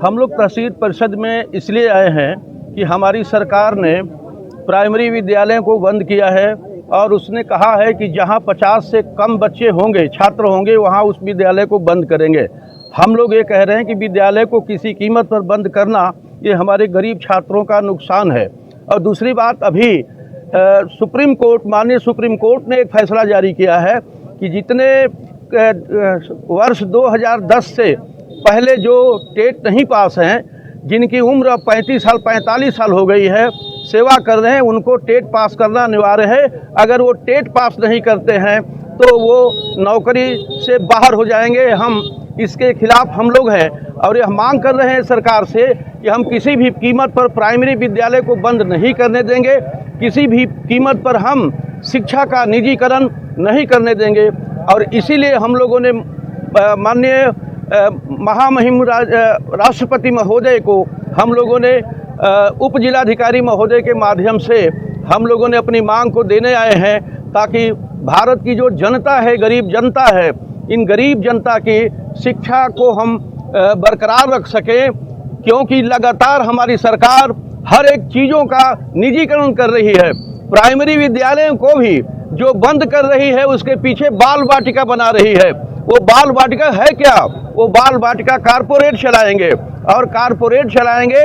हम लोग तहसील परिषद में इसलिए आए हैं कि हमारी सरकार ने प्राइमरी विद्यालयों को बंद किया है और उसने कहा है कि जहां 50 से कम बच्चे होंगे, छात्र होंगे, वहां उस विद्यालय को बंद करेंगे। हम लोग ये कह रहे हैं कि विद्यालय को किसी कीमत पर बंद करना ये हमारे गरीब छात्रों का नुकसान है। और दूसरी बात, अभी सुप्रीम कोर्ट, माननीय सुप्रीम कोर्ट ने एक फैसला जारी किया है कि जितने वर्ष 2010 से पहले जो टेट नहीं पास हैं, जिनकी उम्र 35 साल 45 साल हो गई है, सेवा कर रहे हैं, उनको टेट पास करना अनिवार्य है। अगर वो टेट पास नहीं करते हैं तो वो नौकरी से बाहर हो जाएंगे। हम इसके खिलाफ हम लोग हैं और यह मांग कर रहे हैं सरकार से कि हम किसी भी कीमत पर प्राइमरी विद्यालय को बंद नहीं करने देंगे, किसी भी कीमत पर हम शिक्षा का निजीकरण नहीं करने देंगे। और इसीलिए हम लोगों ने माननीय महामहिम राष्ट्रपति महोदय को हम लोगों ने उप जिलाधिकारी महोदय के माध्यम से हम लोगों ने अपनी मांग को देने आए हैं, ताकि भारत की जो जनता है, गरीब जनता है, इन गरीब जनता की शिक्षा को हम बरकरार रख सकें। क्योंकि लगातार हमारी सरकार हर एक चीज़ों का निजीकरण कर रही है। प्राइमरी विद्यालयों को भी जो बंद कर रही है, उसके पीछे बाल वाटिका बना रही है। वो बाल वाटिका है क्या? वो बाल वाटिका कारपोरेट चलाएंगे, और कारपोरेट चलाएंगे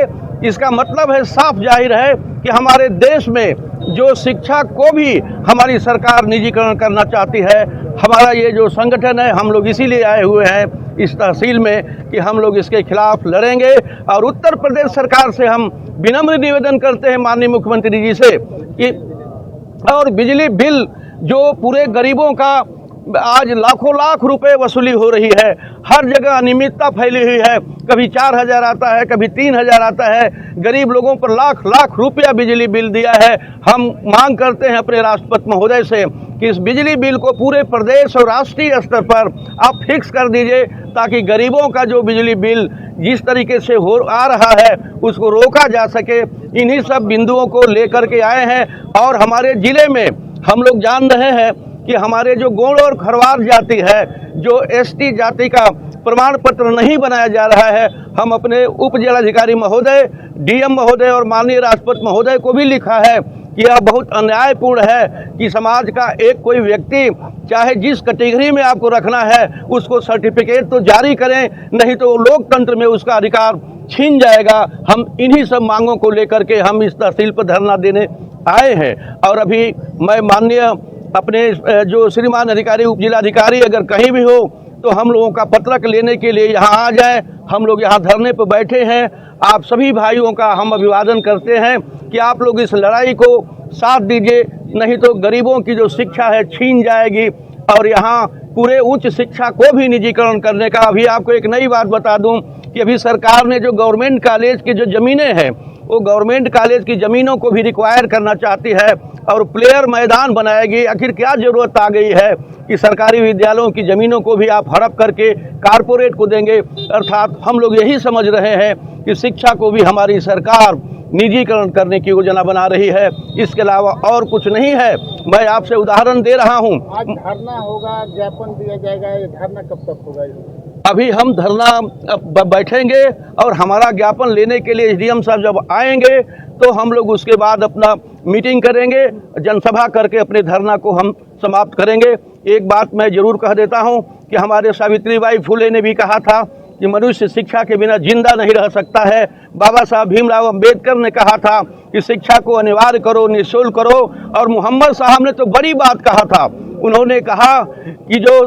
इसका मतलब है, साफ जाहिर है कि हमारे देश में जो शिक्षा को भी हमारी सरकार निजीकरण करना चाहती है। हमारा ये जो संगठन है, हम लोग इसीलिए आए हुए हैं इस तहसील में कि हम लोग इसके खिलाफ लड़ेंगे। और उत्तर प्रदेश सरकार से हम विनम्र निवेदन करते हैं माननीय मुख्यमंत्री जी से कि और बिजली बिल जो पूरे गरीबों का आज लाखों लाख रुपए वसूली हो रही है, हर जगह अनियमितता फैली हुई है। कभी 4,000 आता है, कभी 3,000 आता है। गरीब लोगों पर लाख लाख रुपया बिजली बिल दिया है। हम मांग करते हैं अपने राष्ट्रपति महोदय से कि इस बिजली बिल को पूरे प्रदेश और राष्ट्रीय स्तर पर आप फिक्स कर दीजिए, ताकि गरीबों का जो बिजली बिल जिस तरीके से आ रहा है उसको रोका जा सके। इन्हीं सब बिंदुओं को लेकर के आए हैं। और हमारे ज़िले में हम लोग जान रहे हैं कि हमारे जो गोंड और खरवार जाति है, जो एसटी जाति का प्रमाण पत्र नहीं बनाया जा रहा है, हम अपने उप जिलाधिकारी महोदय, डीएम महोदय और माननीय राष्ट्रपति महोदय को भी लिखा है कि यह बहुत अन्यायपूर्ण है कि समाज का एक कोई व्यक्ति, चाहे जिस कैटेगरी में आपको रखना है, उसको सर्टिफिकेट तो जारी करें, नहीं तो लोकतंत्र में उसका अधिकार छीन जाएगा। हम इन्हीं सब मांगों को लेकर के हम इस तहसील पर धरना देने आए हैं। और अभी मैं माननीय अपने जो श्रीमान अधिकारी, उप जिलाधिकारी अगर कहीं भी हो तो हम लोगों का पत्रक लेने के लिए यहाँ आ जाए। हम लोग यहाँ धरने पर बैठे हैं। आप सभी भाइयों का हम अभिवादन करते हैं कि आप लोग इस लड़ाई को साथ दीजिए, नहीं तो गरीबों की जो शिक्षा है छीन जाएगी। और यहाँ पूरे उच्च शिक्षा को भी निजीकरण करने का, अभी आपको एक नई बात बता दूं कि अभी सरकार ने जो गवर्नमेंट कॉलेज की जो ज़मीनें हैं, वो गवर्नमेंट कॉलेज की ज़मीनों को भी रिक्वायर करना चाहती है और प्लेयर मैदान बनाएगी। आखिर क्या ज़रूरत आ गई है कि सरकारी विद्यालयों की ज़मीनों को भी आप हड़प करके कारपोरेट को देंगे? अर्थात हम लोग यही समझ रहे हैं कि शिक्षा को भी हमारी सरकार निजीकरण करने की योजना बना रही है। इसके अलावा और कुछ नहीं है। मैं आपसे उदाहरण दे रहा हूँ। आज धरना होगा, ज्ञापन दिया जाएगा, ये धरना कब तक होगा? अभी हम धरना बैठेंगे और हमारा ज्ञापन लेने के लिए एसडीएम साहब जब आएंगे तो हम लोग उसके बाद अपना मीटिंग करेंगे, जनसभा करके अपने धरना को हम समाप्त करेंगे। एक बात मैं ज़रूर कह देता हूं कि हमारे सावित्रीबाई फुले ने भी कहा था कि मनुष्य शिक्षा के बिना जिंदा नहीं रह सकता है। बाबा साहब भीमराव अंबेडकर ने कहा था कि शिक्षा को अनिवार्य करो, निःशुल्क करो। और मोहम्मद साहब ने तो बड़ी बात कहा था। उन्होंने कहा कि जो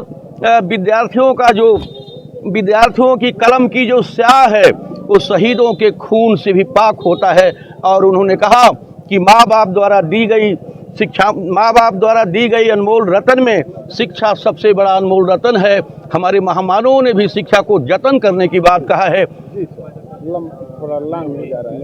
विद्यार्थियों की कलम की जो स्याह है, वो शहीदों के खून से भी पाक होता है। और उन्होंने कहा कि माँ बाप द्वारा दी गई शिक्षा, माँ बाप द्वारा दी गई अनमोल रतन में शिक्षा सबसे बड़ा अनमोल रतन है। हमारे महामानवों ने भी शिक्षा को जतन करने की बात कहा है। थोड़ा लंग हो जा रहा है।